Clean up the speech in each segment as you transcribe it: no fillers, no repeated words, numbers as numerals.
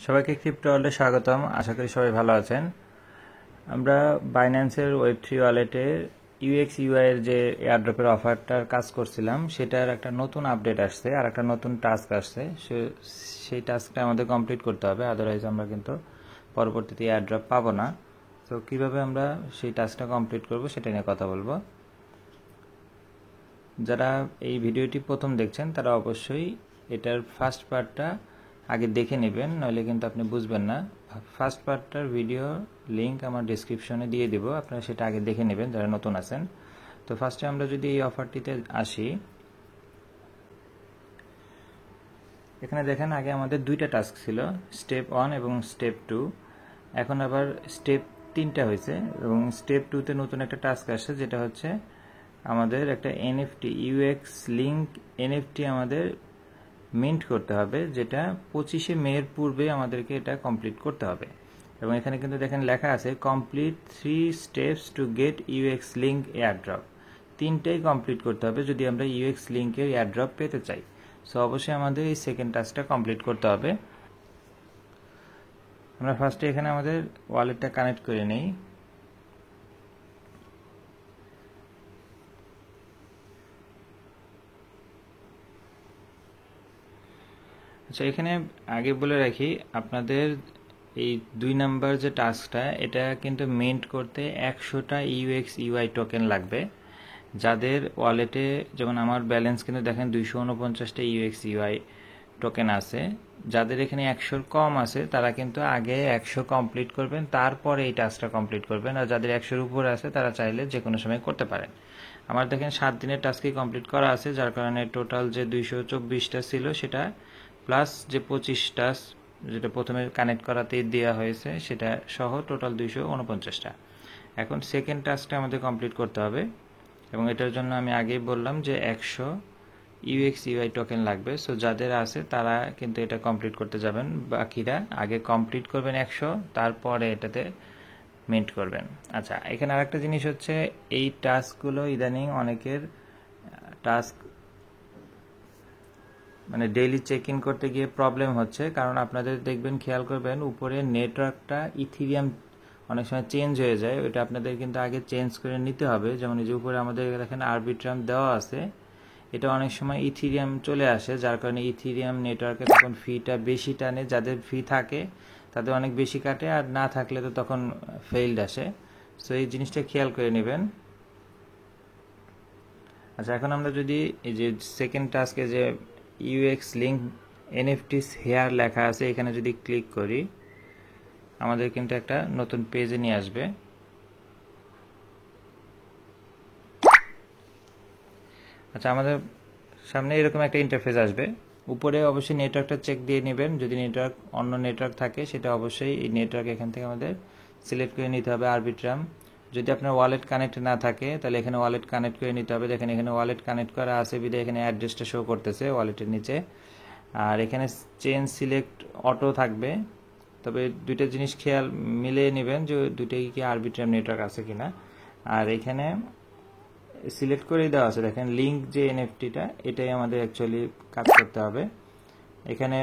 সবাইকে ক্রিপ্টো ওয়ার্ল্ডে স্বাগতম। আশা করি সবাই ভালো আছেন। আমরা বাইন্যান্সের ওয়েব3 ওয়ালেটে ইউএক্স ইউআই এর যে এয়ারড্রপের অফারটার কাজ করছিলাম সেটার একটা নতুন আপডেট আসছে আর একটা নতুন টাস্ক আসছে। সেই টাস্কটা আমাদের কমপ্লিট করতে হবে, আদারওয়াইজ আমরা কিন্তু পরবর্তীতে এয়ারড্রপ পাবো না। তো কিভাবে আমরা সেই টাস্কটা কমপ্লিট করব সেটা নিয়ে কথা বলবো। যারা এই ভিডিওটি প্রথম দেখছেন তারা অবশ্যই এটার ফার্স্ট পার্টটা আগে দেখে নেবেন, নইলে কিন্তু আপনি বুঝবেন না। ফার্স্ট পার্টটার ভিডিও লিংক আমার ডেসক্রিপশনে দিয়ে দেব, আপনারা সেটা আগে দেখে নেবেন যারা নতুন আছেন। তো ফার্স্টে আমরা যদি এই অফারটিতে আসি, এখানে দেখেন আগে আমাদের দুইটা টাস্ক ছিল, স্টেপ 1 এবং স্টেপ 2। এখন আবার স্টেপ 3টা হয়েছে এবং স্টেপ 2তে নতুন একটা টাস্ক আসছে, যেটা হচ্ছে আমাদের একটা এনএফটি ইউএক্স লিঙ্ক এনএফটি আমাদের মিন্ট করতে হবে, যেটা 25শে মের পূর্বে আমাদেরকে এটা কমপ্লিট করতে হবে। এবং এখানে কিন্তু দেখেন লেখা আছে complete 3 steps to get UX link airdrop. তিনটাই কমপ্লিট করতে হবে যদি আমরা ইউএক্স লিঙ্কের এয়ারড্রপ পেতে চাই। সো অবশ্যই আমাদের এই সেকেন্ড টাস্কটা কমপ্লিট করতে হবে। আমরা ফার্স্টে এখানে আমাদের ওয়ালেটটা কানেক্ট করে নেই। আচ্ছা, এখানে আগে বলে রাখি আপনাদের এই 2 নাম্বার যে টাস্কটা, এটা কিন্তু মিন্ট করতে 100টা ইউএক্স ইউআই টোকেন লাগবে। যাদের ওয়ালেটে, যেমন আমার ব্যালেন্স কিন্তু দেখেন 249টা ইউএক্স ইউআই টোকেন আছে। যাদের এখানে 100-র কম আছে তারা কিন্তু আগে 100 কমপ্লিট করবেন, তারপরে এই টাস্কটা কমপ্লিট করবেন। আর যাদের 100-র উপরে আছে তারা চাইলে যে কোনো সময় করতে পারেন। আমার দেখেন 7 দিনের টাস্কই কমপ্লিট করা আছে, যার কারণে টোটাল যে 224টা ছিল সেটা প্লাস যে 25টা যেটা প্রথমে কানেক্ট করাতে দেওয়া হয়েছে সেটা সহ টোটাল 249টা। এখন সেকেন্ড টাস্কটা আমাদের কমপ্লিট করতে হবে এবং এটার জন্য আমি আগেই বললাম যে 100 ইউএক্স ইউআই টোকেন লাগবে। সো যাদের আছে তারা কিন্তু এটা কমপ্লিট করতে যাবেন, বাকিরা আগে কমপ্লিট করবেন 100, তারপরে এটাতে মিন্ট করবেন। আচ্ছা, এখানে আরেকটা জিনিস হচ্ছে এই টাস্কগুলো ইদানিং অনেকের টাস্ক মানে ডেইলি চেক ইন করতে গিয়ে প্রবলেম হচ্ছে, কারণ আপনাদের দেখবেন, খেয়াল করবেন উপরে নেটওয়ার্কটা ইথিরিয়াম অনেক সময় চেঞ্জ হয়ে যায়। ওইটা আপনাদের কিন্তু আগে চেঞ্জ করে নিতে হবে। যেমন এই যে উপরে আমাদের এখানে আরবিট্রাম দেওয়া আছে, এটা অনেক সময় ইথিরিয়াম চলে আসে, যার কারণে ইথিরিয়াম নেটওয়ার্কে তখন ফিটা বেশি টানে। যাদের ফি থাকে তাদের অনেক বেশি কাটে, আর না থাকলে তো তখন ফেইল্ড আসে। সো এই জিনিসটা খেয়াল করে নেবেন। আচ্ছা, এখন আমরা যদি এই যে সেকেন্ড টাস্কে যে ইউএক্স লিঙ্ক এনএফটিস হেয়ার লেখা আছে, এখানে যদি ক্লিক করি আমাদের কিন্তু একটা নতুন পেজে নিয়ে আসবে। আচ্ছা, আমাদের সামনে এরকম একটা ইন্টারফেস আসবে। উপরে অবশ্যই নেটওয়ার্কটা চেক দিয়ে নেবেন, যদি নেটওয়ার্ক অন্য নেটওয়ার্ক থাকে সেটা অবশ্যই এই নেটওয়ার্ক এখান থেকে আমাদের সিলেক্ট করে নিতে হবে, আরবিট্রাম। যদি আপনার ওয়ালেট কানেক্ট না থাকে তাহলে এখানে ওয়ালেট কানেক্ট করে নিতে হবে। দেখেন এখানে ওয়ালেট কানেক্ট করা আছে বিধে এখানে অ্যাড্রেসটা শো করতেছে ওয়ালেটের নিচে। আর এখানে চেঞ্জ সিলেক্ট অটো থাকবে, তবে দুইটা জিনিস খেয়াল মিলিয়ে নেবেন যে দুইটাই কি আরবিট্রাম নেটওয়ার্ক আছে কিনা। আর এখানে সিলেক্ট করে দেওয়া আছে, দেখেন লিঙ্ক যে এনএফটিটা, এটাই আমাদের অ্যাকচুয়ালি কাজ করতে হবে। এখানে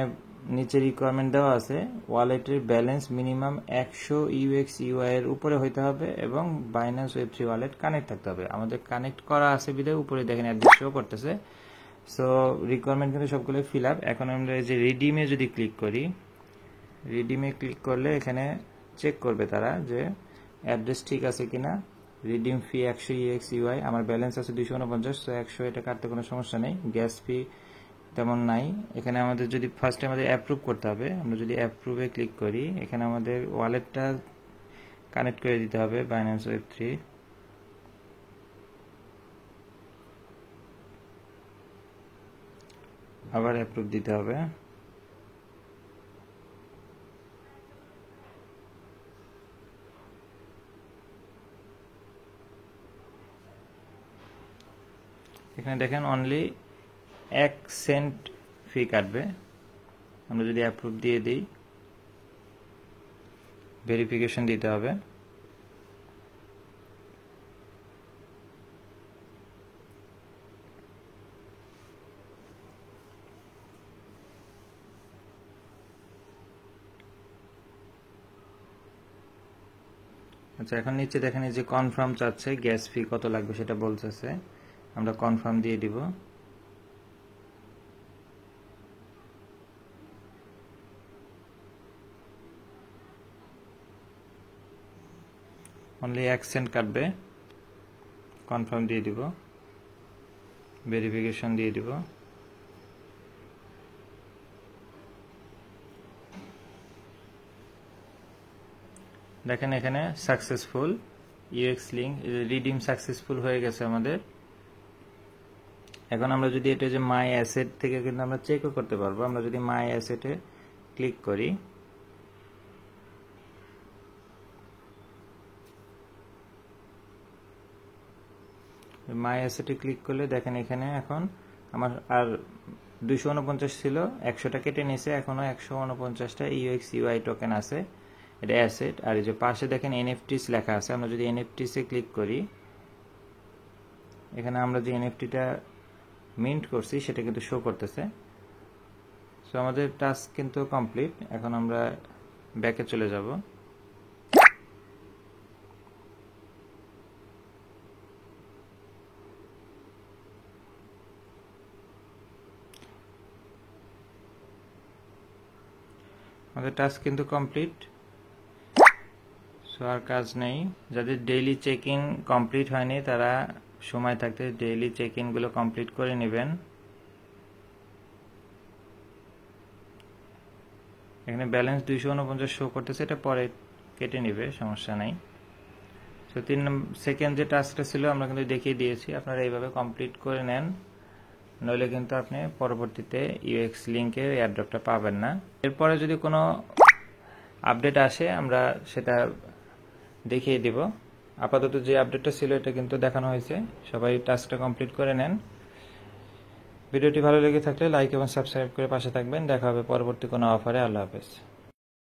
নিচে রিকোয়ারমেন্ট দেওয়া আছে ওয়ালেটের ব্যালেন্স মিনিমাম 100 ইউএক্স ইউআই এর উপরে হইতে হবে এবং বাইন্যান্স ওয়েব3 ওয়ালেট কানেক্ট থাকতে হবে। আমাদের কানেক্ট করা আছে বিধে উপরে দেখেন অ্যাড্রেস শো করতেছে। সো রিকোয়ারমেন্ট কিন্তু সবগুলো ফিল আপ। এখন আমরা এই যে রিডিমে যদি ক্লিক করি, রিডিমে ক্লিক করলে এখানে চেক করবে তারা যে অ্যাড্রেস ঠিক আছে কিনা। রিডিম ফি 100 ইউএক্স ইউআই, আমার ব্যালেন্স আছে 249, তো 100 এটা কাটতে কোনো সমস্যা নেই। গ্যাস ফি তেমন নাই। এখানে আমাদের যদি ফার্স্টে আমাদের অ্যাপ্রুভ করতে হবে, আমরা যদি অ্যাপ্রুভে ক্লিক করি এখানে আমাদের ওয়ালেটটা কানেক্ট করে দিতে হবে বাইন্যান্স ওয়েব3। আবার অ্যাপ্রুভ দিতে হবে। এখানে দেখেন অনলি 1 সেন্ট ফি কাটবে। আমরা যদি অ্যাপ্রুভ দিয়ে দিই, ভেরিফিকেশন দিতে হবে। আচ্ছা, এখন নিচে দেখেন এই যে কনফার্ম চাচ্ছে, গ্যাস ফি কত লাগবে সেটা বলতেছে, আমরা কনফার্ম দিয়ে দিব। অনলি 1 সেন্ট কাটবে, কনফার্ম দিয়ে দিব, ভেরিফিকেশন দিয়ে দিব। দেখেন এখানে successful UX link redeem successful হয়ে গেছে আমাদের। এখন আমরা যদি এটা যে মাই অ্যাসেট থেকে কিন্তু আমরা চেকও করতে পারবো। আমরা যদি মাই অ্যাসেটে ক্লিক করি, মাই অ্যাসেটে ক্লিক করলে দেখেন এখানে এখন আমার আর 249 ছিল, 100টা কেটে নিয়েছে, এখনো 149টা ইউএক্স ইউআই টোকেন আছে, এটা অ্যাসেট। আর এই যে পাশে দেখেন এনএফটিস লেখা আছে, আমরা যদি এনএফটিসে ক্লিক করি, এখানে আমরা যে এনএফটিটা মিন্ট করছি সেটা কিন্তু শো করতেছে। সো আমাদের টাস্ক কিন্তু কমপ্লিট। এখন আমরা ব্যাকে চলে যাব। আমাদের টাস্ক কিন্তু কমপ্লিট। সো আর কাজ নেই। যাদের ডেইলি চেক ইন কমপ্লিট হয়নি তারা সময় থাকতে ডেইলি চেক ইনগুলো কমপ্লিট করে নেবেন। এখানে ব্যালেন্স 249 শো করতেছে, এটা পরে কেটে নেবে, সমস্যা নাই। সো 3 সেকেন্ড যে টাস্কটা ছিল আমরা কিন্তু দেখিয়ে দিয়েছি, আপনারা এইভাবে কমপ্লিট করে নেন, নইলে কিন্তু আপনি পরবর্তীতে ইউএক্স লিঙ্কে এয়ারড্রপটা পাবেন না। এরপরে যদি কোনো আপডেট আসে আমরা সেটা দেখিয়ে দিব। আপাতত যে আপডেটটা ছিল এটা কিন্তু দেখানো হয়েছে। সবাই টাস্কটা কমপ্লিট করে নেন। ভিডিওটি ভালো লেগে থাকলে লাইক এবং সাবস্ক্রাইব করে পাশে থাকবেন। দেখা হবে পরবর্তী কোনো অফারে। আল্লাহ হাফেজ।